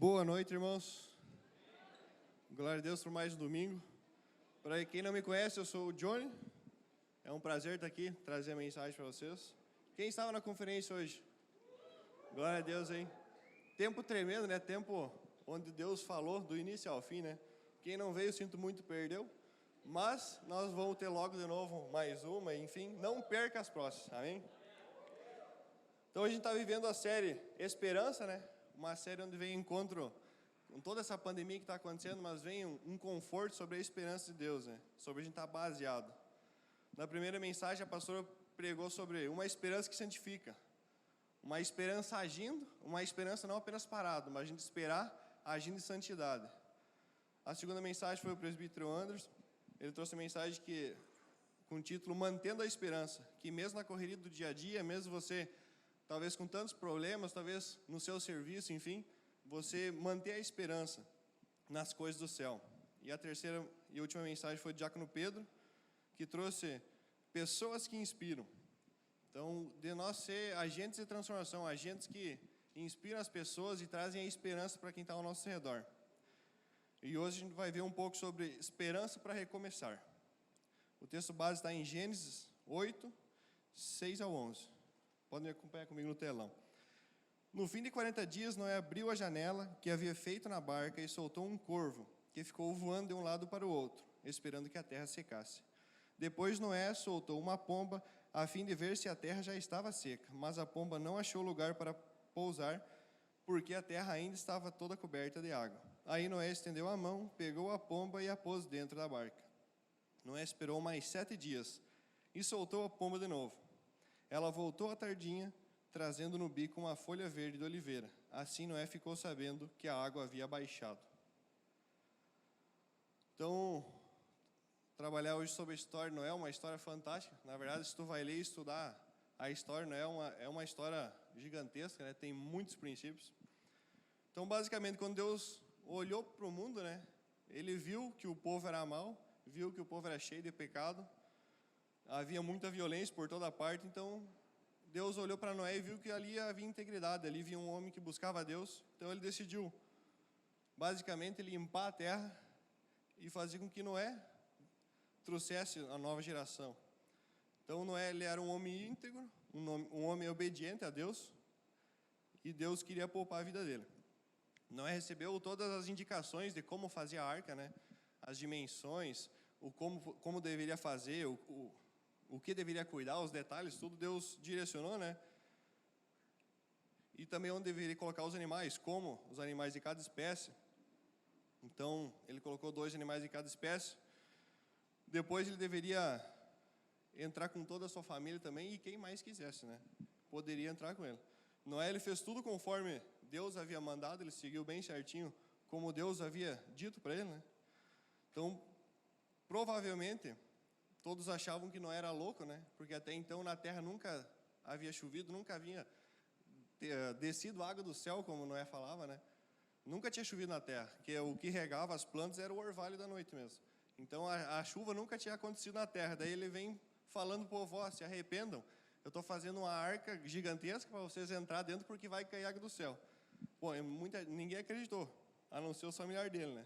Boa noite, irmãos. Glória a Deus por mais um domingo. Para quem não me conhece, eu sou o Johnny. É um prazer estar aqui, trazer a mensagem para vocês. Quem estava na conferência hoje? Glória a Deus, hein? Tempo tremendo, né? Tempo onde Deus falou do início ao fim, né? Quem não veio, sinto muito, perdeu. Mas nós vamos ter logo de novo mais uma, enfim, não perca as próximas, amém? Então a gente está vivendo a série Esperança, né? Uma série onde vem encontro com toda essa pandemia que está acontecendo, mas vem um conforto sobre a esperança de Deus, né? Sobre a gente estar baseado. Na primeira mensagem, a pastora pregou sobre uma esperança que santifica. Uma esperança agindo, uma esperança não apenas parado, mas a gente esperar agindo em santidade. A segunda mensagem foi o presbítero Anderson. Ele trouxe a mensagem com o título Mantendo a Esperança, que mesmo na correria do dia a dia, mesmo você, talvez com tantos problemas, talvez no seu serviço, enfim, você manter a esperança nas coisas do céu. E a terceira e última mensagem foi do diácono Pedro, que trouxe pessoas que inspiram. Então, de nós ser agentes de transformação, agentes que inspiram as pessoas e trazem a esperança para quem está ao nosso redor. E hoje a gente vai ver um pouco sobre esperança para recomeçar. O texto base está em Gênesis 8, 6 ao 11. Podem acompanhar comigo no telão. No fim de 40 dias, Noé abriu a janela que havia feito na barca e soltou um corvo, que ficou voando de um lado para o outro, esperando que a terra secasse. Depois Noé soltou uma pomba, a fim de ver se a terra já estava seca, mas a pomba não achou lugar para pousar, porque a terra ainda estava toda coberta de água. Aí Noé estendeu a mão, pegou a pomba e a pôs dentro da barca. Noé esperou mais 7 dias e soltou a pomba de novo. Ela voltou à tardinha, trazendo no bico uma folha verde de oliveira. Assim Noé ficou sabendo que a água havia baixado. Então, trabalhar hoje sobre a história de Noé é uma história fantástica. Na verdade, se tu vai ler e estudar a história de Noé, é uma história gigantesca, né? Tem muitos princípios. Então, basicamente, quando Deus olhou para o mundo, né? Ele viu que o povo era mau, viu que o povo era cheio de pecado, havia muita violência por toda parte, então Deus olhou para Noé e viu que ali havia integridade, ali havia um homem que buscava a Deus, então ele decidiu, basicamente, limpar a terra e fazer com que Noé trouxesse a nova geração. Então Noé, ele era um homem íntegro, um homem obediente a Deus, e Deus queria poupar a vida dele. Noé recebeu todas as indicações de como fazer a arca, né? As dimensões, como deveria fazer, o que deveria cuidar, os detalhes, tudo Deus direcionou, né? E também onde deveria colocar os animais, como os animais de cada espécie. Então, ele colocou 2 animais de cada espécie. Depois ele deveria entrar com toda a sua família também, e quem mais quisesse, né? Poderia entrar com ele. Noé, ele fez tudo conforme Deus havia mandado, ele seguiu bem certinho, como Deus havia dito para ele, né? Então, provavelmente, todos achavam que Noé era louco, né? Porque até então na terra nunca havia chovido, nunca havia descido água do céu, como Noé falava, né? Nunca tinha chovido na terra, que o que regava as plantas era o orvalho da noite mesmo. Então a chuva nunca tinha acontecido na terra. Daí ele vem falando para o povo, ó, se arrependam, eu estou fazendo uma arca gigantesca para vocês entrar dentro porque vai cair água do céu. Pô, ninguém acreditou, a não ser o familiar dele, né?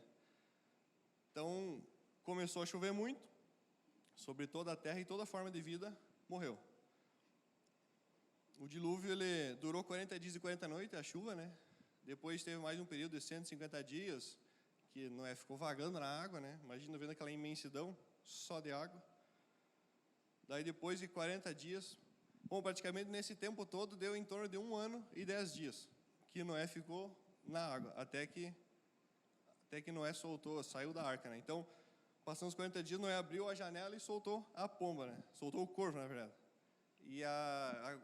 Então começou a chover muito sobre toda a terra e toda forma de vida morreu. O dilúvio ele durou 40 dias e 40 noites, a chuva, né? Depois teve mais um período de 150 dias, que Noé ficou vagando na água, né? Imagina vendo aquela imensidão só de água. Daí depois de 40 dias, bom, praticamente nesse tempo todo deu em torno de 1 ano e 10 dias que Noé ficou na água, até que Noé saiu da arca, né? Então, passando os 40 dias, Noé abriu a janela e soltou a pomba, né? Soltou o corvo, na verdade. E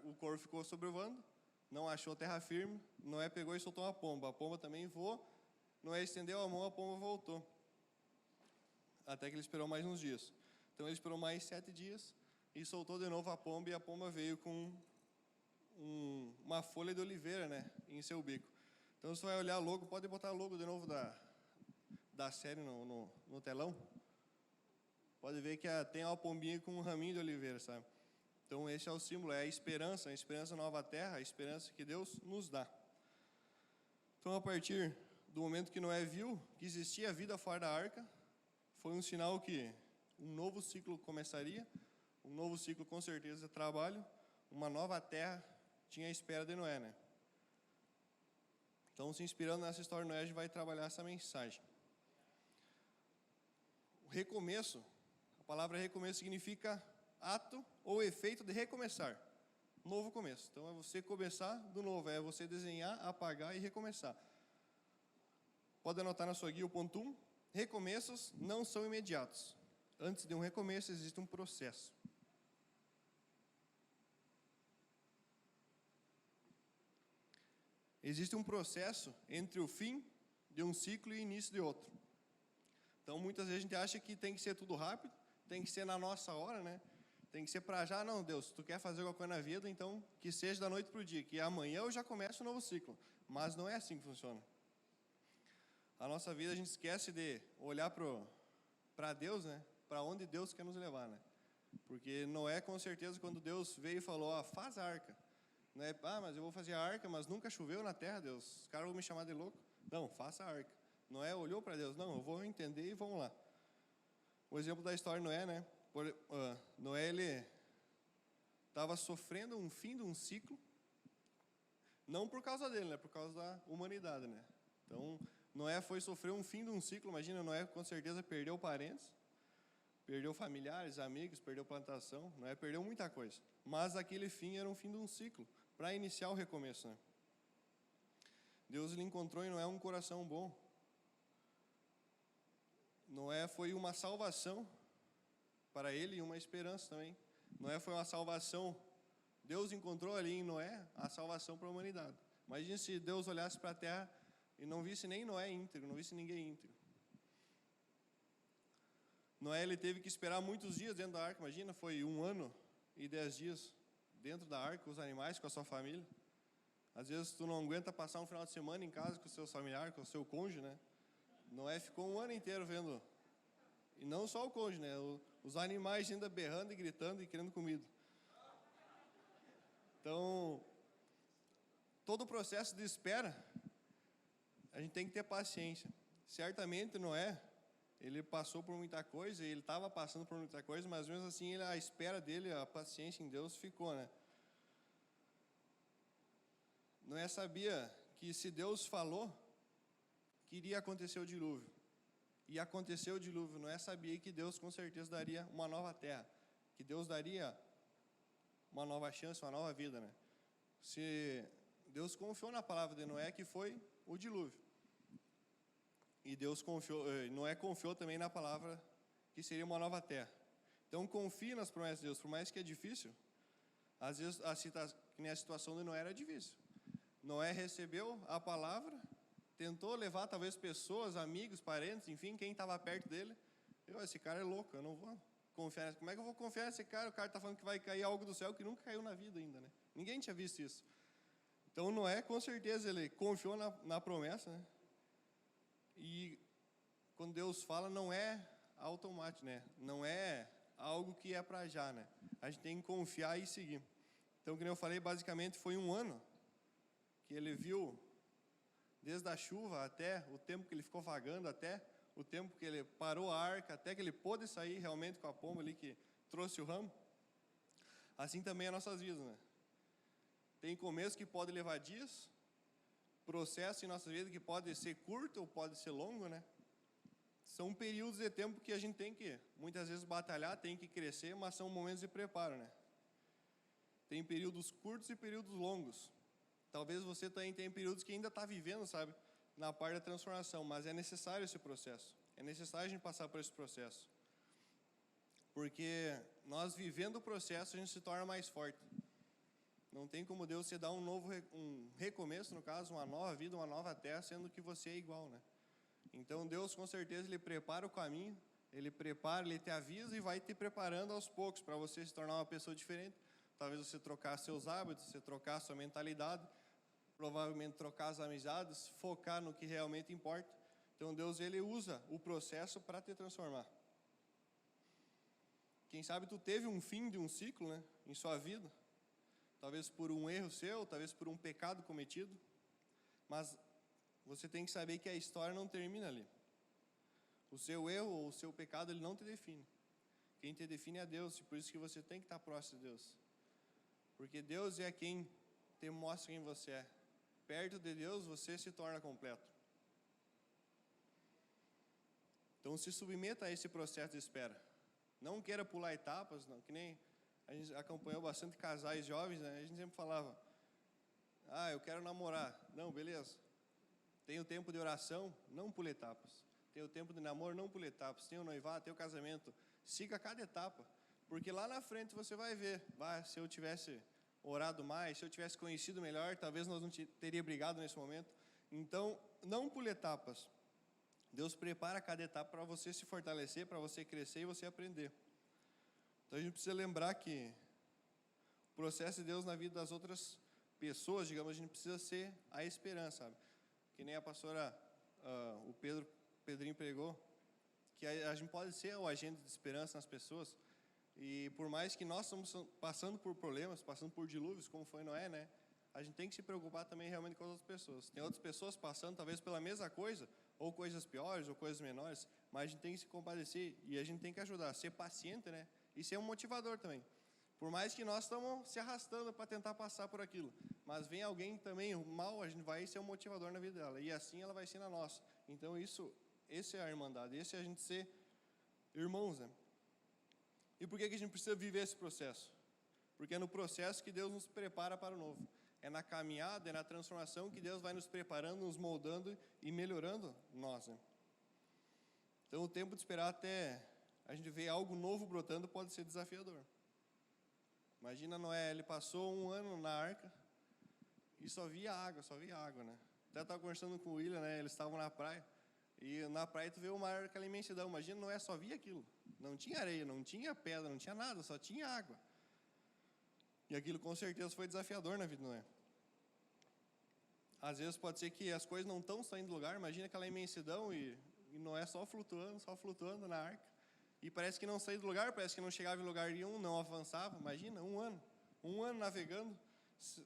o corvo ficou sobrevoando, não achou terra firme, Noé pegou e soltou uma pomba. A pomba também voou, Noé estendeu a mão, a pomba voltou. Até que ele esperou mais uns dias. Então ele esperou mais 7 dias e soltou de novo a pomba, e a pomba veio com uma folha de oliveira, né, em seu bico. Então você vai olhar logo, pode botar logo de novo da série no telão. Pode ver que tem uma pombinha com um raminho de oliveira, sabe? Então esse é o símbolo, é a esperança nova terra, a esperança que Deus nos dá. Então a partir do momento que Noé viu que existia vida fora da arca, foi um sinal que um novo ciclo começaria, um novo ciclo com certeza de trabalho, uma nova terra tinha à espera de Noé, né? Então, se inspirando nessa história de Noé, a gente vai trabalhar essa mensagem. O recomeço, a palavra recomeço significa ato ou efeito de recomeçar. Novo começo. Então, é você começar do novo, é você desenhar, apagar e recomeçar. Pode anotar na sua guia o ponto 1. Recomeços não são imediatos. Antes de um recomeço, existe um processo. Existe um processo entre o fim de um ciclo e o início de outro. Então, muitas vezes a gente acha que tem que ser tudo rápido, tem que ser na nossa hora, né? Tem que ser para já. Não, Deus, se tu quer fazer alguma coisa na vida, então que seja da noite para o dia, que amanhã eu já começo um novo ciclo. Mas não é assim que funciona. A nossa vida, a gente esquece de olhar para Deus, né? Para onde Deus quer nos levar, né? Porque Noé, com certeza, quando Deus veio e falou, ó, faz a arca. Não é, mas eu vou fazer a arca, mas nunca choveu na terra, Deus. Os caras vão me chamar de louco. Não, faça a arca. Noé olhou para Deus, não, eu vou entender e vamos lá. O exemplo da história de Noé, né? Noé, ele estava sofrendo um fim de um ciclo, não por causa dele, né? Por causa da humanidade, né? Então, Noé foi sofrer um fim de um ciclo. Imagina, Noé com certeza perdeu parentes, perdeu familiares, amigos, perdeu plantação. Noé perdeu muita coisa. Mas aquele fim era um fim de um ciclo, para iniciar o recomeço, né? Deus lhe encontrou em Noé um coração bom. Noé foi uma salvação para ele e uma esperança também. Noé foi uma salvação. Deus encontrou ali em Noé a salvação para a humanidade. Imagina se Deus olhasse para a terra e não visse nem Noé íntegro, não visse ninguém íntegro. Noé, ele teve que esperar muitos dias dentro da arca. Imagina, foi 1 ano e 10 dias dentro da arca, com os animais, com a sua família. Às vezes tu não aguenta passar um final de semana em casa com os seus familiares, com o seu cônjuge, né? Noé ficou 1 ano inteiro vendo, e não só o cônjuge, né? Os animais ainda berrando e gritando e querendo comida. Então, todo o processo de espera, a gente tem que ter paciência. Certamente Noé, ele passou por muita coisa, ele estava passando por muita coisa, mas mesmo assim a espera dele, a paciência em Deus ficou, né? Noé sabia que se Deus falou, que iria acontecer o dilúvio. E aconteceu o dilúvio. Noé sabia que Deus com certeza daria uma nova terra, que Deus daria uma nova chance, uma nova vida, né? Se Deus confiou na palavra de Noé, que foi o dilúvio. E Noé confiou também na palavra que seria uma nova terra. Então confie nas promessas de Deus, por mais que é difícil. Às vezes que nem a situação de Noé era difícil. Noé recebeu a palavra, tentou levar talvez pessoas, amigos, parentes, enfim, quem estava perto dele. Esse cara é louco, eu não vou confiar. Como é que eu vou confiar nesse cara? O cara está falando que vai cair algo do céu que nunca caiu na vida ainda, né? Ninguém tinha visto isso. Então Noé, com certeza, ele confiou na promessa, né? E quando Deus fala, não é automático, né? Não é algo que é para já, né? A gente tem que confiar e seguir. Então, como eu falei, basicamente foi 1 ano que ele viu, desde a chuva até o tempo que ele ficou vagando, até o tempo que ele parou a arca, até que ele pôde sair realmente com a pomba ali que trouxe o ramo. Assim também é nossas vidas, né? Tem começo que pode levar dias, processo em nossa vida que pode ser curto ou pode ser longo, né? São períodos de tempo que a gente tem que, muitas vezes, batalhar, tem que crescer, mas são momentos de preparo, né? Tem períodos curtos e períodos longos. Talvez você também tenha períodos que ainda está vivendo, sabe? Na parte da transformação, mas é necessário esse processo. É necessário a gente passar por esse processo. Porque nós vivendo o processo, a gente se torna mais forte. Não tem como Deus te dar um recomeço, no caso, uma nova vida, uma nova terra, sendo que você é igual, né? Então Deus, com certeza, Ele prepara o caminho, Ele te avisa e vai te preparando aos poucos para você se tornar uma pessoa diferente. Talvez você trocar seus hábitos, você trocar sua mentalidade, provavelmente trocar as amizades, focar no que realmente importa. Então Deus, Ele usa o processo para te transformar. Quem sabe tu teve um fim de um ciclo, né, em sua vida, talvez por um erro seu, talvez por um pecado cometido, mas você tem que saber que a história não termina ali. O seu erro ou o seu pecado, ele não te define. Quem te define é Deus, e por isso que você tem que estar próximo de Deus. Porque Deus é quem te mostra quem você é. Perto de Deus, você se torna completo. Então, se submeta a esse processo de espera. Não queira pular etapas, não, que nem a gente acompanhou bastante casais jovens, né? A gente sempre falava, eu quero namorar. Não, beleza. Tem o tempo de oração, não pule etapas. Tem o tempo de namoro, não pule etapas. Tem o noivado, tem o casamento. Siga cada etapa. Porque lá na frente você vai ver, se eu tivesse orado mais, se eu tivesse conhecido melhor, talvez nós não teria brigado nesse momento. Então, não pule etapas. Deus prepara cada etapa para você se fortalecer, para você crescer e você aprender. Então a gente precisa lembrar que o processo de Deus na vida das outras pessoas, digamos, a gente precisa ser a esperança, sabe? Que nem a pastora, o Pedrinho pregou, que a gente pode ser o agente de esperança nas pessoas. E por mais que nós estamos passando por problemas, passando por dilúvios, como foi Noé, né? A gente tem que se preocupar também realmente com as outras pessoas. Tem outras pessoas passando talvez pela mesma coisa, ou coisas piores, ou coisas menores, mas a gente tem que se compadecer e a gente tem que ajudar, ser paciente, né? E ser um motivador também. Por mais que nós estamos se arrastando para tentar passar por aquilo, mas vem alguém também mal, a gente vai ser um motivador na vida dela, e assim ela vai ser na nossa. Então esse é a irmandade, esse é a gente ser irmãos, né? E por que a gente precisa viver esse processo? Porque é no processo que Deus nos prepara para o novo. É na caminhada, é na transformação que Deus vai nos preparando, nos moldando e melhorando nós, né? Então o tempo de esperar até a gente ver algo novo brotando pode ser desafiador. Imagina Noé, ele passou 1 ano na arca e só via água, né? Até estava conversando com o William, né? Eles estavam na praia. E na praia tu vê uma arca, aquela imensidão. Imagina Noé só via aquilo. Não tinha areia, não tinha pedra, não tinha nada, só tinha água. E aquilo com certeza foi desafiador na vida de Noé. Às vezes pode ser que as coisas não estão saindo do lugar. Imagina aquela imensidão e Noé só flutuando na arca. E parece que não saía do lugar, parece que não chegava em lugar nenhum, não avançava. Imagina, 1 ano. 1 ano navegando,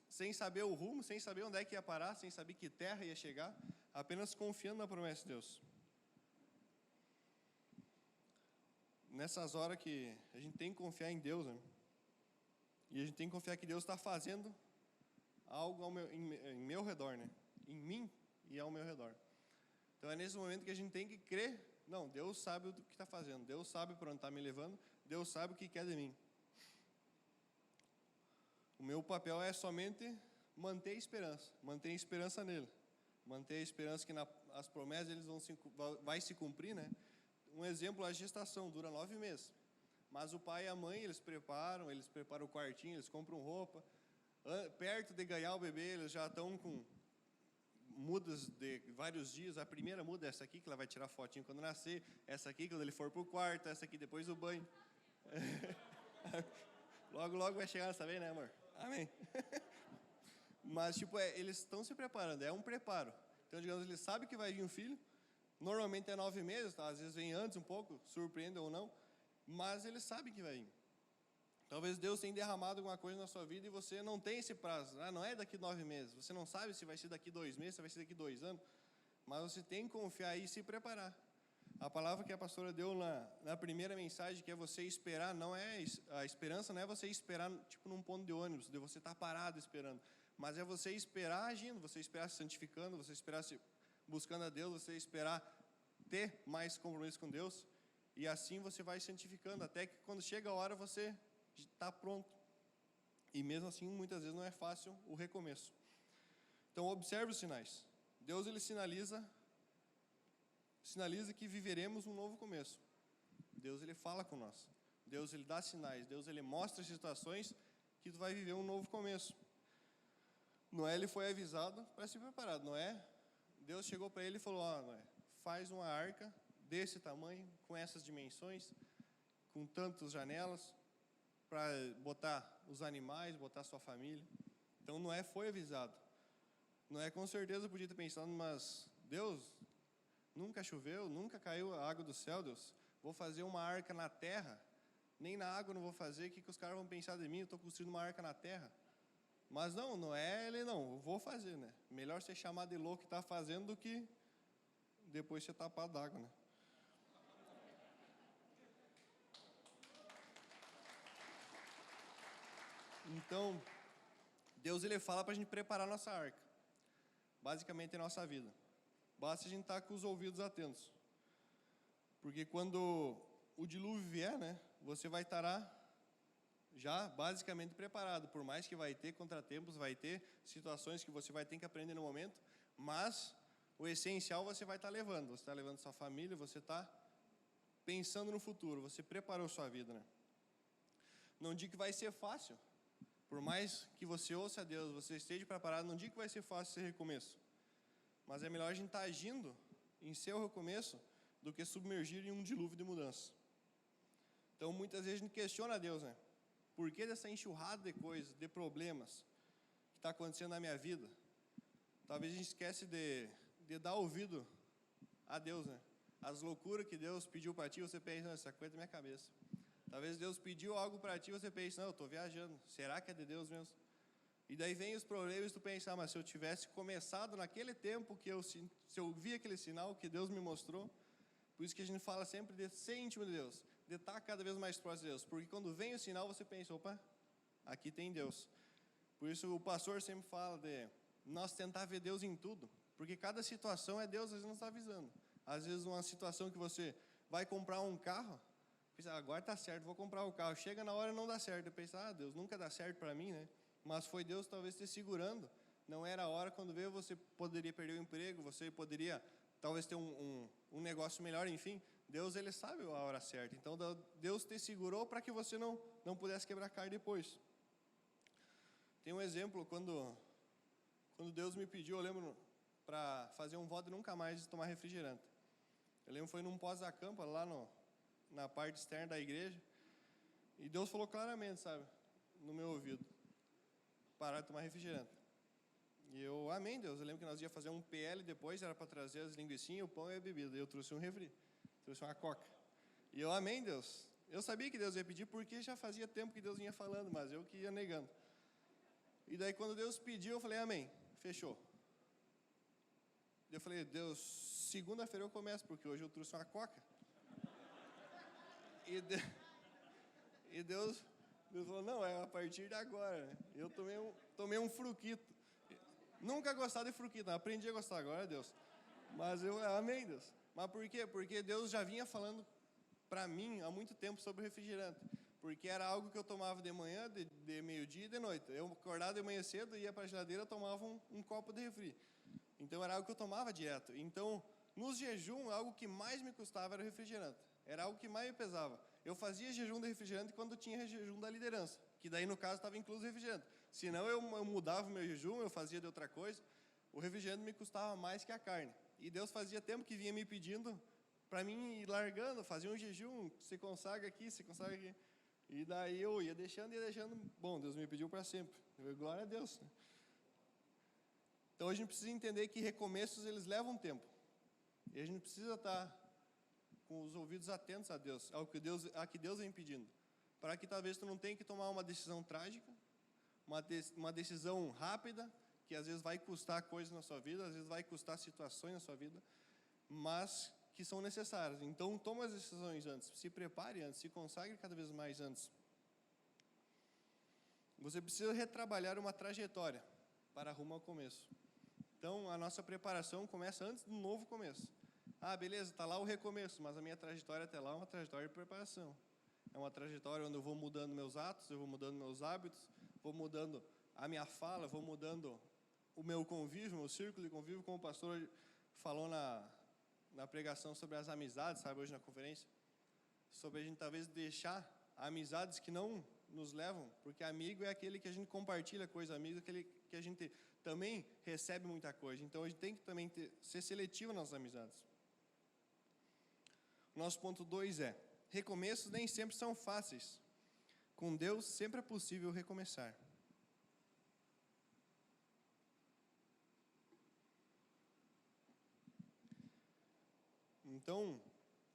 sem saber o rumo, sem saber onde é que ia parar, sem saber que terra ia chegar, apenas confiando na promessa de Deus. Nessas horas que a gente tem que confiar em Deus, né? E a gente tem que confiar que Deus está fazendo algo em meu redor, né? Em mim e ao meu redor. Então é nesse momento que a gente tem que crer. Não, Deus sabe o que está fazendo. Deus sabe para onde está me levando. Deus sabe o que quer de mim. O meu papel é somente manter a esperança. Manter a esperança nele. Manter a esperança que as promessas eles vai se cumprir, né? Um exemplo, a gestação dura 9 meses. Mas o pai e a mãe, eles preparam o quartinho, eles compram roupa. Perto de ganhar o bebê, eles já estão com mudas de vários dias. A primeira muda é essa aqui, que ela vai tirar fotinho quando nascer. Essa aqui, quando ele for pro quarto. Essa aqui, depois do banho. Logo vai chegar essa vez, né, amor? Amém. Mas, eles estão se preparando. É um preparo. Então, digamos, eles sabem que vai vir um filho. Normalmente é 9 meses, tá? Às vezes vem antes um pouco, surpreende ou não. Mas eles sabem que vai vir. Talvez Deus tenha derramado alguma coisa na sua vida e você não tem esse prazo. Não é daqui 9 meses. Você não sabe se vai ser daqui 2 meses, se vai ser daqui 2 anos. Mas você tem que confiar e se preparar. A palavra que a pastora deu na primeira mensagem, que é você esperar, não é a esperança, não é você esperar num ponto de ônibus, de você estar parado esperando. Mas é você esperar agindo, você esperar se santificando, você esperar se buscando a Deus, você esperar ter mais compromisso com Deus. E assim você vai santificando, até que quando chega a hora você está pronto. E mesmo assim, muitas vezes não é fácil o recomeço. Então, observe os sinais. Deus, ele sinaliza que viveremos um novo começo. Deus, ele fala com nós. Deus, ele dá sinais. Deus, ele mostra situações que tu vai viver um novo começo. Noé, ele foi avisado para se preparar. Deus chegou para ele e falou, Noé, faz uma arca desse tamanho, com essas dimensões, com tantas janelas, para botar os animais, botar sua família. Então Noé foi avisado. Noé com certeza podia ter pensado, mas Deus, nunca choveu, nunca caiu a água do céu, Deus. Vou fazer uma arca na terra, nem na água não vou fazer, o que os caras vão pensar de mim? Eu estou construindo uma arca na terra. Mas não é ele não, eu vou fazer, né? Melhor ser chamado de louco que está fazendo do que depois ser tapado d'água, né? Então, Deus ele fala para a gente preparar nossa arca, basicamente a nossa vida. Basta a gente estar com os ouvidos atentos, porque quando o dilúvio vier, né, você vai estar já basicamente preparado, por mais que vai ter contratempos, vai ter situações que você vai ter que aprender no momento, mas o essencial você vai estar levando. Você está levando sua família, você está pensando no futuro, você preparou sua vida, né? Não digo que vai ser fácil, por mais que você ouça a Deus, você esteja preparado, não digo que vai ser fácil esse recomeço, mas é melhor a gente estar agindo em seu recomeço do que submergir em um dilúvio de mudança. Então, muitas vezes a gente questiona a Deus, né? Por que dessa enxurrada de coisas, de problemas que está acontecendo na minha vida? Talvez a gente esquece de dar ouvido a Deus, né? As loucuras que Deus pediu para ti, você pensa, não, essa coisa é da minha cabeça. Talvez Deus pediu algo para ti, você pensa, não, eu estou viajando. Será que é de Deus mesmo? E daí vem os problemas e tu pensa, mas se eu tivesse começado naquele tempo, se eu vi aquele sinal que Deus me mostrou, por isso que a gente fala sempre de ser íntimo de Deus, de estar cada vez mais próximo de Deus, porque quando vem o sinal você pensa, opa, aqui tem Deus. Por isso o pastor sempre fala de nós tentar ver Deus em tudo, porque cada situação é Deus, às vezes não está avisando. Às vezes uma situação que você vai comprar um carro, pensa, agora está certo, vou comprar o carro, chega na hora e não dá certo, eu penso, Deus nunca dá certo para mim, né? Mas foi Deus talvez te segurando, não era a hora, quando veio você poderia perder o emprego, você poderia talvez ter um negócio melhor, enfim, Deus ele sabe a hora certa, então Deus te segurou para que você não pudesse quebrar a cara depois. Tem um exemplo, quando Deus me pediu, eu lembro, para fazer um voto de nunca mais tomar refrigerante. Eu lembro, foi num pós-acampa, lá na parte externa da igreja, e Deus falou claramente, sabe, no meu ouvido, parar de tomar refrigerante. E eu, amém, Deus. Eu lembro que nós ia fazer um PL depois, era para trazer as linguiçinhas, o pão e a bebida. E eu trouxe um refri, trouxe uma coca. E eu, amém, Deus. Eu sabia que Deus ia pedir, porque já fazia tempo que Deus vinha falando, mas eu que ia negando. E daí, quando Deus pediu, eu falei, amém, fechou. Eu falei, Deus, segunda-feira eu começo, porque hoje eu trouxe uma coca. E Deus falou, não, é a partir de agora. Eu tomei um fruquito. Nunca gostava de fruquita, aprendi a gostar agora, Deus. Mas eu, amém, Deus. Mas por quê? Porque Deus já vinha falando para mim há muito tempo sobre refrigerante. Porque era algo que eu tomava de manhã, de meio-dia e de noite. Eu acordava de manhã cedo, ia para a geladeira, tomava um copo de refri. Então era algo que eu tomava direto. Então, nos jejum, algo que mais me custava era o refrigerante. Era algo que mais me pesava. Eu fazia jejum de refrigerante quando tinha jejum da liderança, que daí no caso estava incluso o refrigerante. Senão eu mudava o meu jejum, eu fazia de outra coisa. O refrigerante me custava mais que a carne. E Deus fazia tempo que vinha me pedindo para mim ir largando, fazia um jejum, se consagra aqui, se consagra aqui. E daí eu ia deixando. Bom, Deus me pediu para sempre. Glória a Deus. Então a gente precisa entender que recomeços eles levam tempo. E a gente precisa estar com os ouvidos atentos a Deus, a que Deus vem pedindo. Para que talvez tu não tenha que tomar uma decisão trágica, uma decisão rápida, que às vezes vai custar coisas na sua vida, às vezes vai custar situações na sua vida, mas que são necessárias. Então, toma as decisões antes, se prepare antes, se consagre cada vez mais antes. Você precisa retrabalhar uma trajetória para rumo ao começo. Então, a nossa preparação começa antes do novo começo. Beleza, está lá o recomeço, mas a minha trajetória até lá é uma trajetória de preparação. É uma trajetória onde eu vou mudando meus atos, eu vou mudando meus hábitos, vou mudando a minha fala, vou mudando o meu convívio, meu círculo de convívio, como o pastor falou na pregação sobre as amizades, sabe, hoje na conferência, sobre a gente talvez deixar amizades que não nos levam, porque amigo é aquele que a gente compartilha coisa, amigo é aquele que a gente também recebe muita coisa, então a gente tem que também ser seletivo nas amizades. Nosso ponto 2 é, recomeços nem sempre são fáceis. Com Deus sempre é possível recomeçar. Então,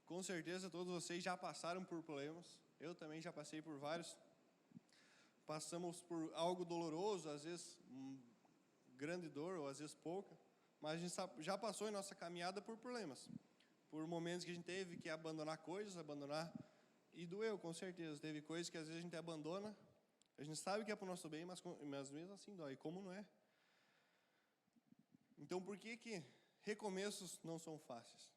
com certeza todos vocês já passaram por problemas. Eu também já passei por vários. passamos por algo doloroso, às vezes grande dor, ou às vezes pouca, mas a gente já passou em nossa caminhada por problemas, por momentos que a gente teve que abandonar coisas, e doeu, com certeza. Teve coisas que às vezes a gente abandona, a gente sabe que é para o nosso bem, mas mesmo assim dói, como não é? Então, por que recomeços não são fáceis?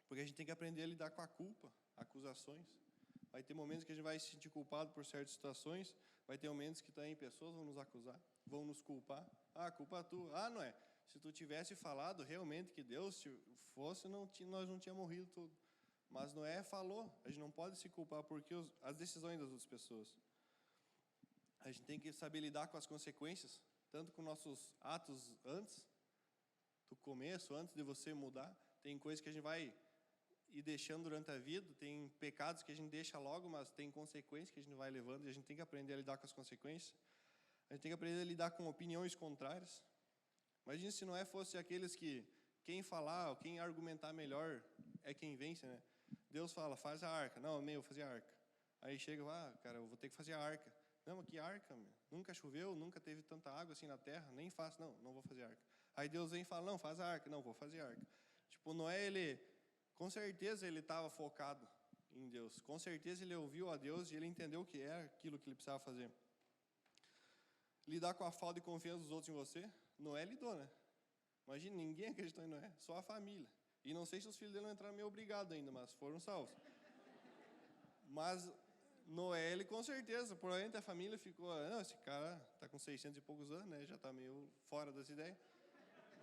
Porque a gente tem que aprender a lidar com a culpa, acusações. Vai ter momentos que a gente vai se sentir culpado por certas situações, vai ter momentos que também pessoas vão nos acusar, vão nos culpar. Ah, culpa é tua. Ah, não é. Se tu tivesse falado realmente que Deus fosse, nós não tínhamos morrido tudo. Mas Noé falou, a gente não pode se culpar porque as decisões das outras pessoas. A gente tem que saber lidar com as consequências, tanto com nossos atos antes do começo, antes de você mudar. Tem coisas que a gente vai ir deixando durante a vida, tem pecados que a gente deixa logo, mas tem consequências que a gente vai levando, e a gente tem que aprender a lidar com as consequências. A gente tem que aprender a lidar com opiniões contrárias. Imagina se Noé fosse aqueles que quem falar, ou quem argumentar melhor é quem vence, né? Deus fala, faz a arca. Não, eu vou fazer a arca. Aí chega, cara, eu vou ter que fazer a arca. Não, mas que arca, meu? Nunca choveu, nunca teve tanta água assim na terra, nem faço. Não vou fazer a arca. Aí Deus vem e fala, não, faz a arca. Não, vou fazer a arca. Tipo, Noé, com certeza ele estava focado em Deus. Com certeza ele ouviu a Deus e ele entendeu o que era aquilo que ele precisava fazer. Lidar com a falta de confiança dos outros em você, Noé lidou, né? Imagina, ninguém acreditou em Noé, só a família. E não sei se os filhos dele não entraram meio obrigados ainda, mas foram salvos. Mas Noé, ele com certeza, provavelmente a família ficou, não, esse cara está com 600 e poucos anos, né? Já está meio fora das ideias.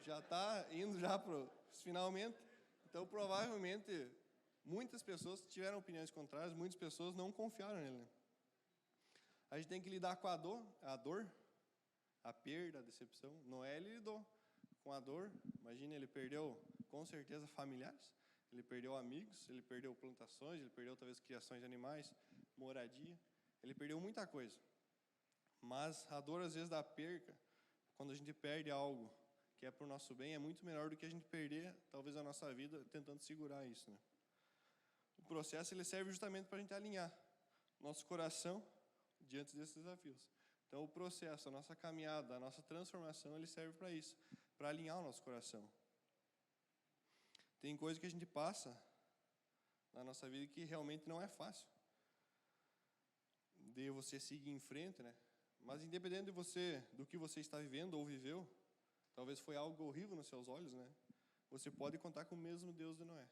Já está indo já para os finalmente. Então, provavelmente, muitas pessoas tiveram opiniões contrárias, muitas pessoas não confiaram nele. Né? A gente tem que lidar com a dor, a perda, a decepção. Noé, ele lidou com a dor. Imagina, ele perdeu, com certeza, familiares. Ele perdeu amigos, ele perdeu plantações, ele perdeu, talvez, criações de animais, moradia. Ele perdeu muita coisa. Mas a dor, às vezes, da perca, quando a gente perde algo que é para o nosso bem, é muito menor do que a gente perder, talvez, a nossa vida tentando segurar isso. Né? O processo, ele serve justamente para a gente alinhar nosso coração diante desses desafios. Então, o processo, a nossa caminhada, a nossa transformação, ele serve para isso, para alinhar o nosso coração. Tem coisa que a gente passa na nossa vida que realmente não é fácil de você seguir em frente, né? Mas independente de você, do que você está vivendo ou viveu, talvez foi algo horrível nos seus olhos, né? Você pode contar com o mesmo Deus de Noé.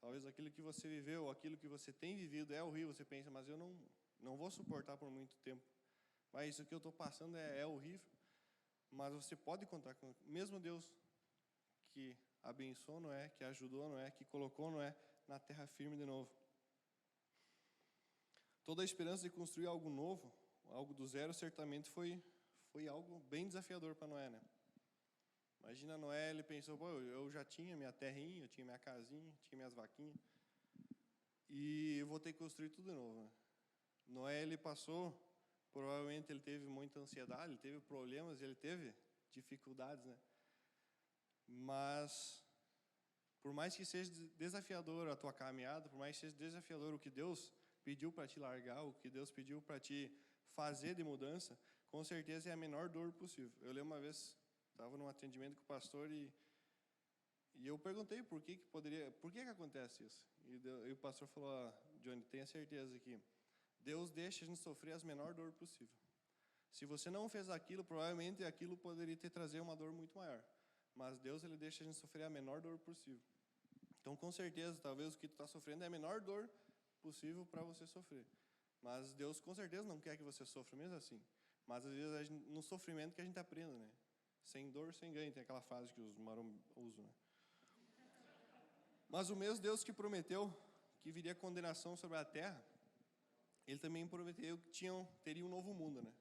Talvez aquilo que você viveu, aquilo que você tem vivido é horrível, você pensa, mas eu não vou suportar por muito tempo. Mas isso que eu estou passando é horrível. Mas você pode contar com o mesmo Deus que abençoou Noé, que ajudou Noé, que colocou Noé na terra firme de novo. Toda a esperança de construir algo novo, algo do zero, certamente foi algo bem desafiador para Noé, né? Imagina Noé, ele pensou, pô, eu já tinha minha terrinha, eu tinha minha casinha, tinha minhas vaquinhas, e eu vou ter que construir tudo de novo, né? Noé, ele passou, provavelmente ele teve muita ansiedade, ele teve problemas, ele teve dificuldades, né? Mas, por mais que seja desafiador a tua caminhada, por mais que seja desafiador o que Deus pediu para te largar, o que Deus pediu para te fazer de mudança, com certeza é a menor dor possível. Eu lembro uma vez, estava num atendimento com o pastor e eu perguntei por que acontece isso. E o pastor falou, Johnny, tenha certeza que Deus deixa a gente sofrer as menor dor possível. Se você não fez aquilo, provavelmente aquilo poderia te trazer uma dor muito maior. Mas Deus, ele deixa a gente sofrer a menor dor possível. Então, com certeza, talvez o que tu está sofrendo é a menor dor possível para você sofrer. Mas Deus, com certeza, não quer que você sofra mesmo assim. Mas, às vezes, no sofrimento que a gente aprende, né? Sem dor, sem ganho. Tem aquela frase que os marombas usam, né? Mas o mesmo Deus que prometeu que viria condenação sobre a terra, ele também prometeu que teria um novo mundo, né?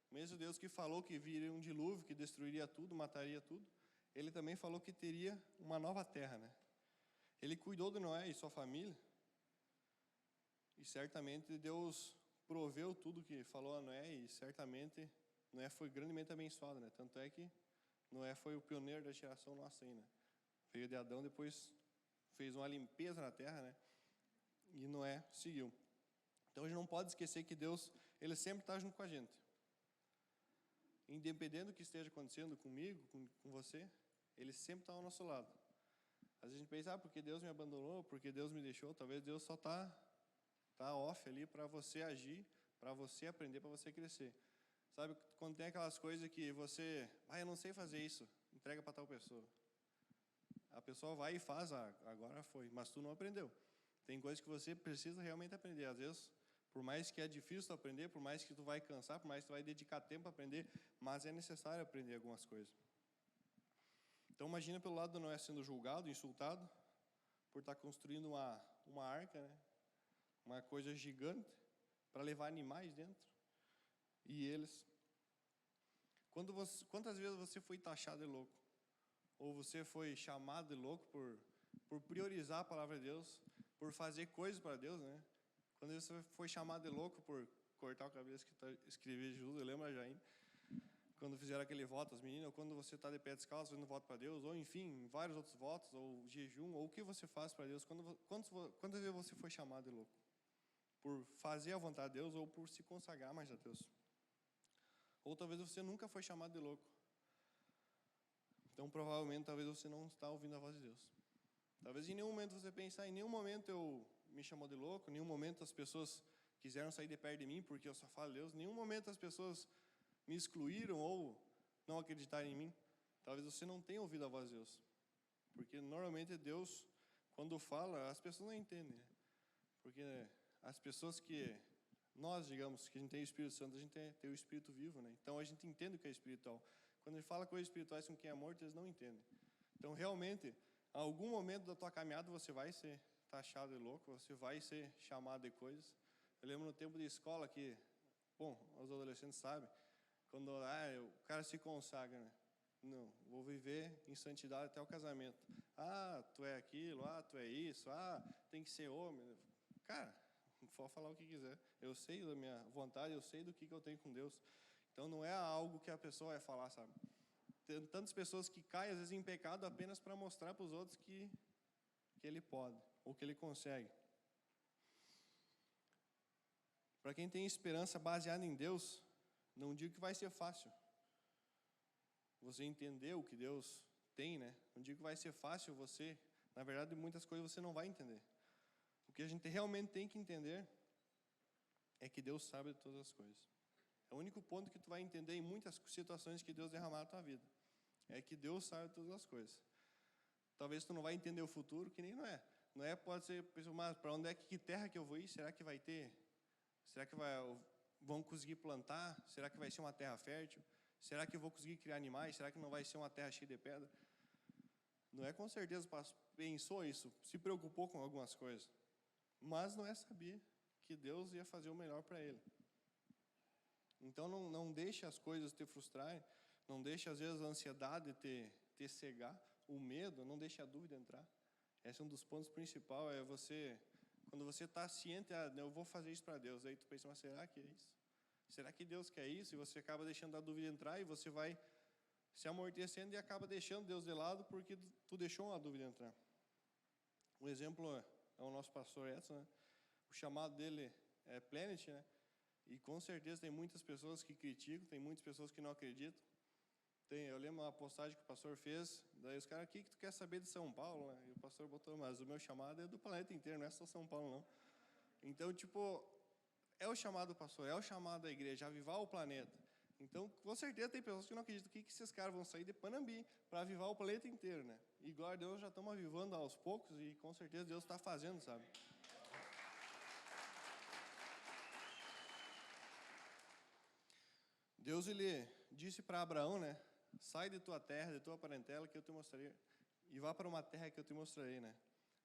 O mesmo Deus que falou que viria um dilúvio, que destruiria tudo, mataria tudo, ele também falou que teria uma nova terra, né? Ele cuidou de Noé e sua família, e certamente Deus proveu tudo que falou a Noé, e certamente Noé foi grandemente abençoado, né? Tanto é que Noé foi o pioneiro da geração nossa aí, né? Veio de Adão, depois fez uma limpeza na terra, né? E Noé seguiu. Então a gente não pode esquecer que Deus, Ele sempre está junto com a gente. Independente do que esteja acontecendo comigo, com você, Ele sempre está ao nosso lado. Às vezes a gente pensa, porque Deus me abandonou, porque Deus me deixou. Talvez Deus só tá off ali para você agir, para você aprender, para você crescer. Sabe, quando tem aquelas coisas que você, eu não sei fazer isso, entrega para tal pessoa. A pessoa vai e faz, agora foi, mas tu não aprendeu. Tem coisas que você precisa realmente aprender. Às vezes, por mais que é difícil tu aprender, por mais que tu vai cansar, por mais que tu vai dedicar tempo para aprender, mas é necessário aprender algumas coisas. Então imagina pelo lado de Noé sendo julgado, insultado, por estar construindo uma arca, né? Uma coisa gigante, para levar animais dentro. E eles... Quantas vezes você foi taxado de louco? Ou você foi chamado de louco por priorizar a palavra de Deus, por fazer coisas para Deus, né? Quando você foi chamado de louco por cortar o cabelo, escrever Jesus, eu lembro a Jaine, quando fizeram aquele voto, as meninas, ou quando você está de pé descalço fazendo voto para Deus, ou enfim, vários outros votos, ou jejum, ou o que você faz para Deus, quantas vezes você foi chamado de louco? Por fazer a vontade de Deus, ou por se consagrar mais a Deus? Ou talvez você nunca foi chamado de louco. Então, provavelmente, talvez você não está ouvindo a voz de Deus. Talvez em nenhum momento você pensar, em nenhum momento eu me chamou de louco, em nenhum momento as pessoas quiseram sair de perto de mim porque eu só falo de Deus, em nenhum momento as pessoas me excluíram ou não acreditaram em mim. Talvez você não tenha ouvido a voz de Deus. Porque normalmente Deus, quando fala, as pessoas não entendem. Né? Porque as pessoas que... Nós, digamos, que a gente tem o Espírito Santo, a gente tem o Espírito vivo, né? Então a gente entende o que é espiritual. Quando ele fala coisas espirituais com quem é morto, eles não entendem. Então, realmente, em algum momento da tua caminhada, você vai ser taxado de louco, você vai ser chamado de coisas. Eu lembro no tempo de escola que, os adolescentes sabem, quando o cara se consagra, né? Não, vou viver em santidade até o casamento. Tu é aquilo, tu é isso, tem que ser homem. Cara, pode falar o que quiser. Eu sei da minha vontade, eu sei do que eu tenho com Deus. Então não é algo que a pessoa vai falar, sabe? Tem tantas pessoas que caem, às vezes, em pecado apenas para mostrar para os outros que ele pode, ou que ele consegue. Para quem tem esperança baseada em Deus, não digo que vai ser fácil. Você entender o que Deus tem, né? Não digo que vai ser fácil você... Na verdade, muitas coisas você não vai entender. O que a gente realmente tem que entender é que Deus sabe de todas as coisas. É o único ponto que tu vai entender em muitas situações que Deus derramar na tua vida. É que Deus sabe de todas as coisas. Talvez tu não vai entender o futuro, que nem Noé. Noé pode ser, mas para onde que terra que eu vou ir? Será que vai ter? Será que vão conseguir plantar? Será que vai ser uma terra fértil? Será que eu vou conseguir criar animais? Será que não vai ser uma terra cheia de pedra? Noé com certeza pensou isso, se preocupou com algumas coisas. Mas Noé sabia que Deus ia fazer o melhor para ele. Então não deixe as coisas te frustrarem, não deixe às vezes a ansiedade te cegar, o medo, não deixe a dúvida entrar. Esse é um dos pontos principais, quando você está ciente, eu vou fazer isso para Deus, aí tu pensa, mas será que é isso? Será que Deus quer isso? E você acaba deixando a dúvida entrar e você vai se amortecendo e acaba deixando Deus de lado porque tu deixou uma dúvida entrar. Um exemplo é o nosso pastor Edson, né? O chamado dele é Planet, né? E com certeza tem muitas pessoas que criticam, tem muitas pessoas que não acreditam. Eu lembro uma postagem que o pastor fez, daí os caras, o que tu quer saber de São Paulo? Né? E o pastor botou, mas o meu chamado é do planeta inteiro, não é só São Paulo, não. Então, é o chamado do pastor, é o chamado da igreja, avivar o planeta. Então, com certeza tem pessoas que não acreditam que esses caras vão sair de Panambi para avivar o planeta inteiro, né? E glória a Deus, já estamos avivando aos poucos e com certeza Deus está fazendo, sabe? Deus, ele disse para Abraão, né? Sai de tua terra, de tua parentela, que eu te mostrarei. E vá para uma terra que eu te mostrarei, né?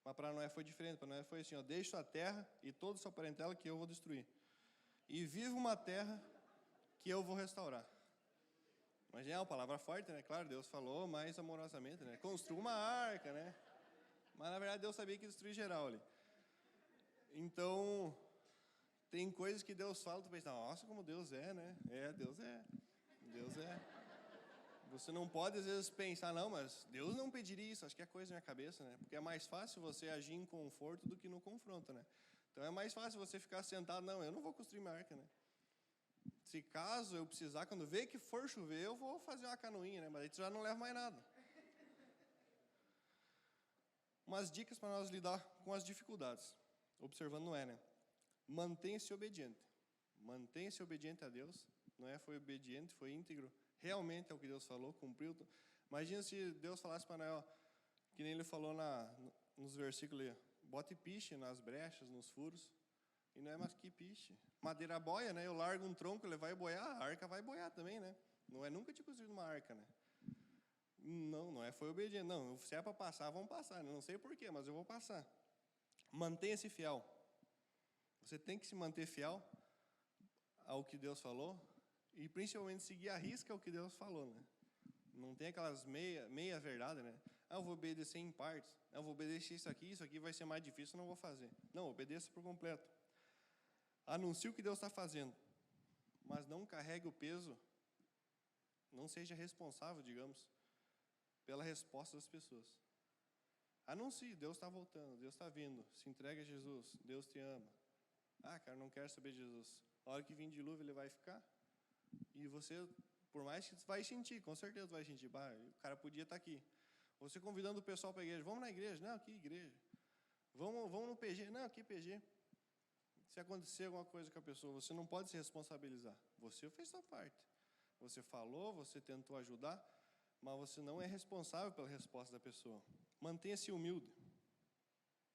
Mas para Noé foi diferente. Para Noé foi assim, deixe sua terra e toda sua parentela que eu vou destruir. E viva uma terra que eu vou restaurar. Mas é uma palavra forte, né? Claro, Deus falou mais amorosamente, né? Construa uma arca, né? Mas na verdade Deus sabia que ia destruir geral ali. Então... Tem coisas que Deus fala, tu pensa, nossa, como Deus é, né? Deus é. Deus é. Você não pode, às vezes, pensar, não, mas Deus não pediria isso. Acho que é coisa na minha cabeça, né? Porque é mais fácil você agir em conforto do que no confronto, né? Então, é mais fácil você ficar sentado, não, eu não vou construir minha arca, né? Se caso eu precisar, quando ver que for chover, eu vou fazer uma canoinha, né? Mas aí tu já não leva mais nada. Umas dicas para nós lidar com as dificuldades. Observando Noé, né? Mantenha-se obediente. Mantenha-se obediente a Deus. Noé foi obediente, foi íntegro. Realmente é o que Deus falou, cumpriu. Imagina se Deus falasse para Noé, ó, que nem ele falou nos versículos ali, bote piche nas brechas, nos furos. E não é mais que piche. Madeira boia, né? Eu largo um tronco, ele vai boiar, a arca vai boiar também, né? Não é nunca tinha construído uma arca, né? Não é foi obediente. Não, se é para passar, vamos passar. Né? Não sei porquê, mas eu vou passar. Mantenha-se fiel. Você tem que se manter fiel ao que Deus falou e principalmente seguir a risca o que Deus falou, né? Não tem aquelas meia verdade, né? Eu vou obedecer em partes. Eu vou obedecer isso aqui vai ser mais difícil, não vou fazer. Não, obedeça por completo. Anuncie o que Deus está fazendo, mas não carregue o peso, não seja responsável, digamos, pela resposta das pessoas. Anuncie, Deus está voltando, Deus está vindo, se entregue a Jesus, Deus te ama. Ah, cara, não quero saber de Jesus. A hora que vir dilúvio, ele vai ficar. E você, por mais que vai sentir, com certeza vai sentir, bah, o cara podia estar aqui. Você convidando o pessoal para a igreja, vamos na igreja? Não, que igreja? Vamos no PG? Não, que PG? Se acontecer alguma coisa com a pessoa, você não pode se responsabilizar. Você fez sua parte. Você falou, você tentou ajudar, mas você não é responsável pela resposta da pessoa. Mantenha-se humilde.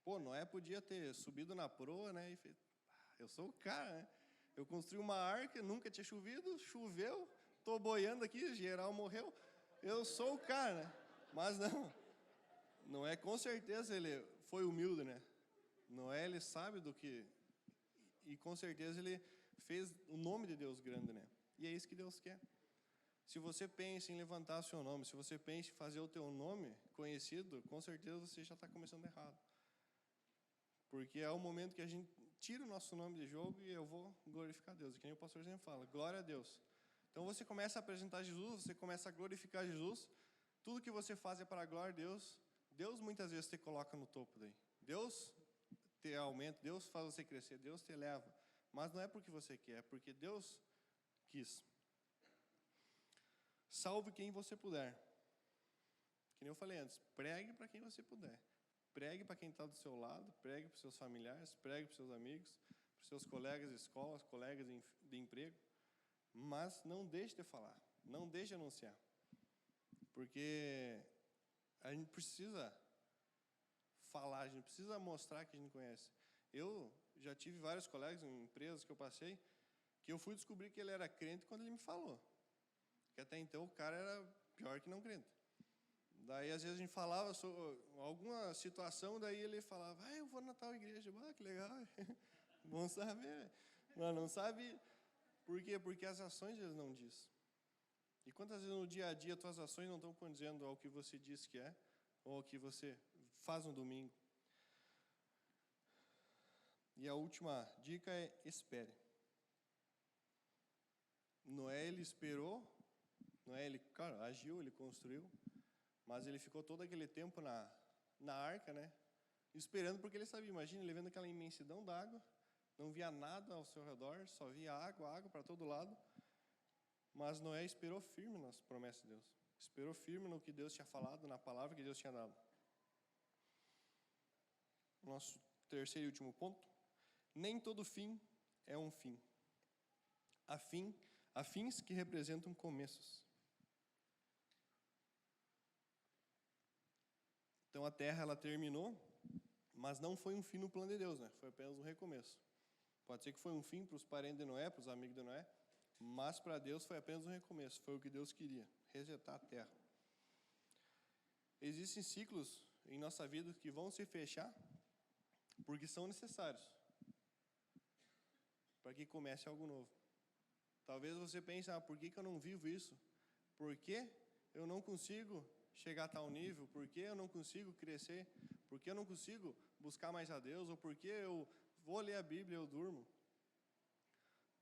Pô, Noé podia ter subido na proa, né? E fez, eu sou o cara, né? Eu construí uma arca, nunca tinha chovido, choveu, estou boiando aqui, geral morreu. Eu sou o cara, né? Mas não é, com certeza ele foi humilde, né? Noé, ele sabe do que... E com certeza ele fez o nome de Deus grande, né? E é isso que Deus quer. Se você pensa em levantar o seu nome, se você pensa em fazer o teu nome conhecido, com certeza você já está começando errado. Porque é o momento que a gente tira o nosso nome de jogo e eu vou glorificar Deus. Que nem o pastor sempre fala, glória a Deus. Então você começa a apresentar Jesus, você começa a glorificar Jesus. Tudo que você faz é para a glória de Deus. Deus muitas vezes te coloca no topo daí. Deus te aumenta, Deus faz você crescer, Deus te eleva. Mas não é porque você quer, é porque Deus quis. Salve quem você puder. Que nem eu falei antes, pregue para quem você puder. Pregue para quem está do seu lado, pregue para os seus familiares, pregue para os seus amigos, para os seus colegas de escola, colegas de emprego. Mas não deixe de falar, não deixe de anunciar. Porque a gente precisa falar, a gente precisa mostrar que a gente conhece. Eu já tive vários colegas em empresas que eu passei, que eu fui descobrir que ele era crente quando ele me falou. Que até então o cara era pior que não crente. Daí às vezes a gente falava sobre alguma situação, daí ele falava, eu vou na tal igreja, que legal. Bom saber. Mas não sabe por quê? Porque as ações eles não dizem. E quantas vezes no dia a dia tuas ações não estão condizendo ao que você diz que é, ou ao que você faz no domingo? E a última dica é espere. Noé, ele esperou, Noé, ele, cara, agiu, ele construiu, mas ele ficou todo aquele tempo na arca, né? Esperando, porque ele sabia, imagina, ele vendo aquela imensidão d'água, não via nada ao seu redor, só via água para todo lado. Mas Noé esperou firme nas promessas de Deus. Esperou firme no que Deus tinha falado, na palavra que Deus tinha dado. Nosso terceiro e último ponto. Nem todo fim é um fim. Há fins que representam começos. Então a terra ela terminou, mas não foi um fim no plano de Deus, né? Foi apenas um recomeço. Pode ser que foi um fim para os parentes de Noé, para os amigos de Noé, mas para Deus foi apenas um recomeço. Foi o que Deus queria, resetar a terra. Existem ciclos em nossa vida que vão se fechar porque são necessários para que comece algo novo. Talvez você pense, por que eu não vivo isso? Por que eu não consigo chegar a tal nível? Por que eu não consigo crescer? Por que eu não consigo buscar mais a Deus? Ou por que eu vou ler a Bíblia e eu durmo?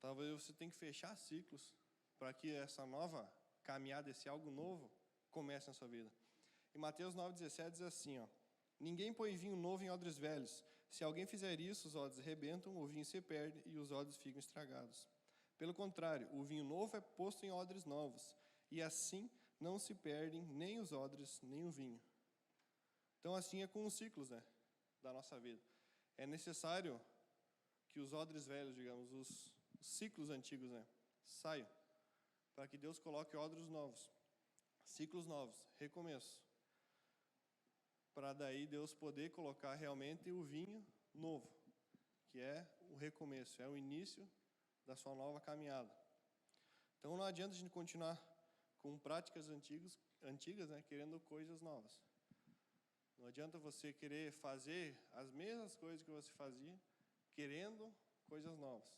Talvez você tenha que fechar ciclos para que essa nova caminhada, esse algo novo, comece na sua vida. Em Mateus 9,17 diz assim, ninguém põe vinho novo em odres velhos. Se alguém fizer isso, os odres rebentam, o vinho se perde e os odres ficam estragados. Pelo contrário, o vinho novo é posto em odres novos, e assim não se perdem nem os odres, nem o vinho. Então, assim é com os ciclos, né, da nossa vida. É necessário que os odres velhos, digamos, os ciclos antigos, né, saiam, para que Deus coloque odres novos, ciclos novos, recomeço, para daí Deus poder colocar realmente o vinho novo, que é o recomeço, é o início da sua nova caminhada. Então não adianta a gente continuar com práticas antigas, né, querendo coisas novas. Não adianta você querer fazer as mesmas coisas que você fazia, querendo coisas novas.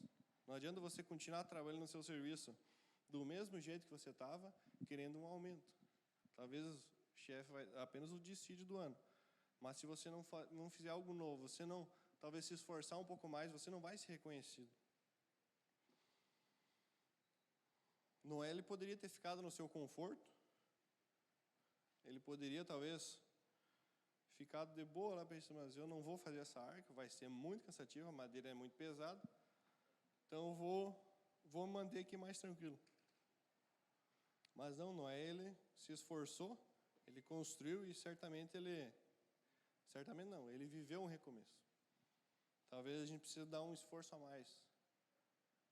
Não adianta você continuar trabalhando no seu serviço do mesmo jeito que você estava, querendo um aumento. Talvez o chefe vai apenas o dissídio do ano. Mas se você não fizer algo novo, você não, talvez se esforçar um pouco mais, você não vai ser reconhecido. Noé, ele poderia ter ficado no seu conforto. Ele poderia, talvez, ficado de boa lá pensando, mas eu não vou fazer essa arca, vai ser muito cansativo, a madeira é muito pesada. Então eu vou me manter aqui mais tranquilo. Mas não, Noé, ele se esforçou, ele construiu e certamente ele viveu um recomeço. Talvez a gente precise dar um esforço a mais.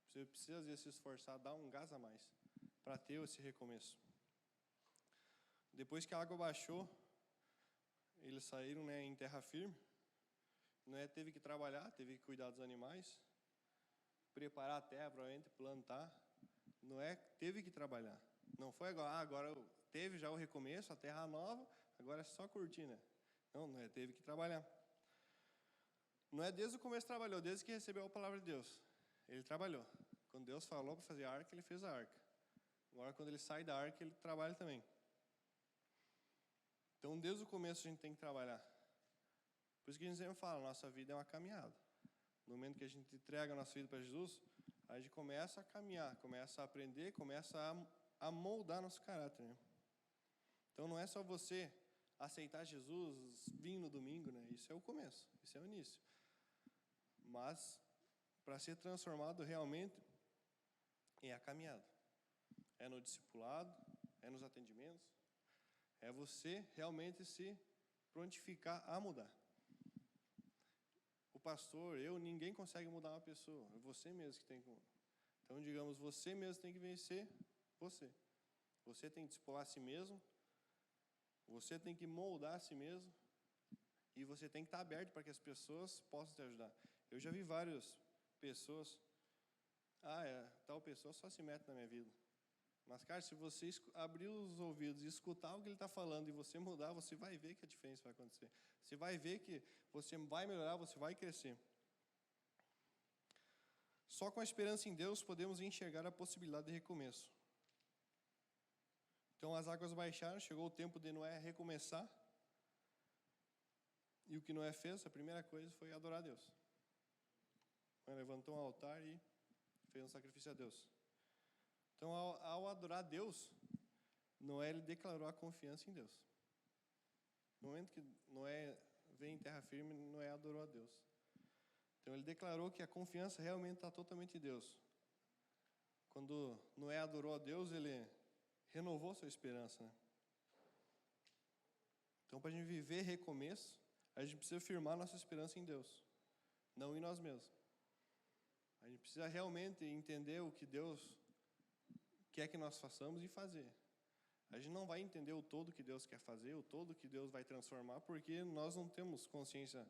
Você precisa, às vezes, se esforçar, dar um gás a mais, para ter esse recomeço. Depois que a água baixou, eles saíram, né, em terra firme. Noé teve que trabalhar, teve que cuidar dos animais, preparar a terra, provavelmente plantar. Noé teve que trabalhar. Não foi agora teve já o recomeço, a terra nova, agora é só curtir, né? Não, Noé teve que trabalhar. Noé desde o começo trabalhou, desde que recebeu a palavra de Deus. Ele trabalhou. Quando Deus falou para fazer a arca, ele fez a arca. Agora, quando ele sai da arca, ele trabalha também. Então, desde o começo, a gente tem que trabalhar. Por isso que a gente sempre fala, nossa vida é uma caminhada. No momento que a gente entrega a nossa vida para Jesus, a gente começa a caminhar, começa a aprender, começa a moldar nosso caráter, né? Então, não é só você aceitar Jesus, vir no domingo, né? Isso é o começo, isso é o início. Mas, para ser transformado realmente, é a caminhada. É no discipulado, é nos atendimentos, é você realmente se prontificar a mudar. O pastor, ninguém consegue mudar uma pessoa, é você mesmo que tem que mudar. Então, digamos, você mesmo tem que vencer você. Você tem que discipular a si mesmo, você tem que moldar a si mesmo, e você tem que estar aberto para que as pessoas possam te ajudar. Eu já vi várias pessoas, tal pessoa só se mete na minha vida. Mas, cara, se você abrir os ouvidos e escutar o que ele está falando e você mudar, você vai ver que a diferença vai acontecer. Você vai ver que você vai melhorar, você vai crescer. Só com a esperança em Deus podemos enxergar a possibilidade de recomeço. Então, as águas baixaram, chegou o tempo de Noé recomeçar. E o que Noé fez, a primeira coisa foi adorar a Deus. Ele levantou um altar e fez um sacrifício a Deus. Então, ao adorar a Deus, Noé ele declarou a confiança em Deus. No momento que Noé veio em terra firme, Noé adorou a Deus. Então, ele declarou que a confiança realmente está totalmente em Deus. Quando Noé adorou a Deus, ele renovou sua esperança, né? Então, para a gente viver recomeço, a gente precisa firmar nossa esperança em Deus, não em nós mesmos. A gente precisa realmente entender o que Deus quer que nós façamos e fazer. A gente não vai entender o todo que Deus quer fazer, o todo que Deus vai transformar, porque nós não temos consciência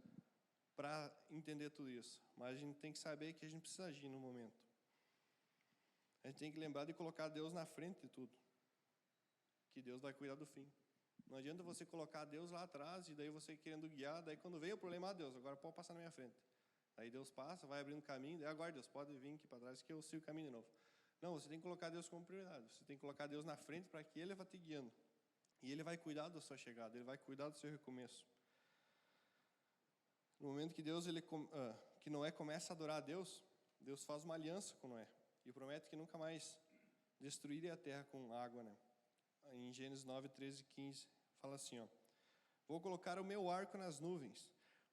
para entender tudo isso. Mas a gente tem que saber que a gente precisa agir no momento. A gente tem que lembrar de colocar Deus na frente de tudo, que Deus vai cuidar do fim. Não adianta você colocar Deus lá atrás e daí você querendo guiar, daí quando vem o problema, Deus, agora pode passar na minha frente. Aí Deus passa, vai abrindo caminho, daí agora Deus pode vir aqui para trás que eu sigo o caminho de novo. Não, você tem que colocar Deus como prioridade. Você tem que colocar Deus na frente para que Ele vá te guiando. E Ele vai cuidar da sua chegada, Ele vai cuidar do seu recomeço. No momento que que Noé começa a adorar a Deus, Deus faz uma aliança com Noé. E promete que nunca mais destruiria a terra com água, né? Em Gênesis 9, 13 e 15, fala assim, ó. Vou colocar o meu arco nas nuvens,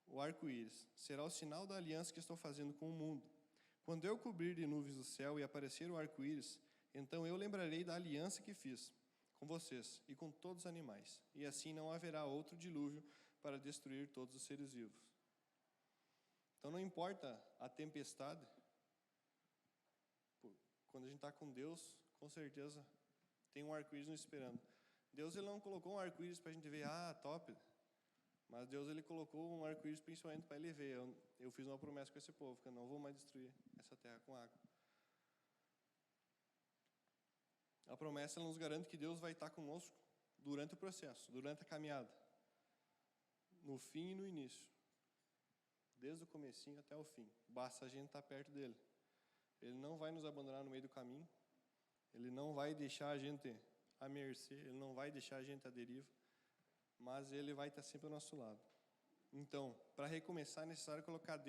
o arco-íris. Será o sinal da aliança que estou fazendo com o mundo. Quando eu cobrir de nuvens o céu e aparecer o arco-íris, então eu lembrarei da aliança que fiz com vocês e com todos os animais, e assim não haverá outro dilúvio para destruir todos os seres vivos. Então não importa a tempestade, quando a gente está com Deus, com certeza tem um arco-íris nos esperando. Deus ele não colocou um arco-íris para a gente ver, top, mas Deus ele colocou um arco-íris principalmente para ele ver. Eu fiz uma promessa com esse povo, que eu não vou mais destruir essa terra com água. A promessa ela nos garante que Deus vai estar conosco durante o processo, durante a caminhada, no fim e no início, desde o comecinho até o fim. Basta a gente estar perto dele. Ele não vai nos abandonar no meio do caminho, ele não vai deixar a gente à mercê, ele não vai deixar a gente à deriva, mas ele vai estar sempre ao nosso lado. Então, para recomeçar é necessário colocar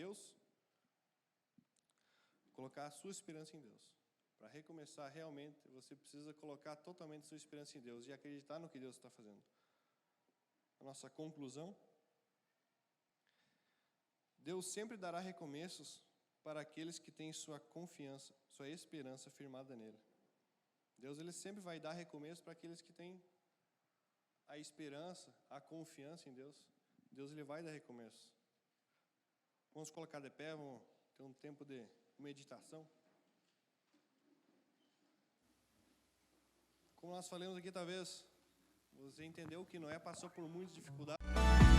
a sua esperança em Deus. Para recomeçar realmente, você precisa colocar totalmente a sua esperança em Deus e acreditar no que Deus está fazendo. A nossa conclusão: Deus sempre dará recomeços para aqueles que têm sua confiança, sua esperança firmada nele. Deus ele sempre vai dar recomeço para aqueles que têm a esperança, a confiança em Deus. Deus ele vai dar recomeço. Vamos colocar de pé, vamos ter um tempo de meditação. Como nós falamos aqui, talvez você entendeu que Noé passou por muitas dificuldades.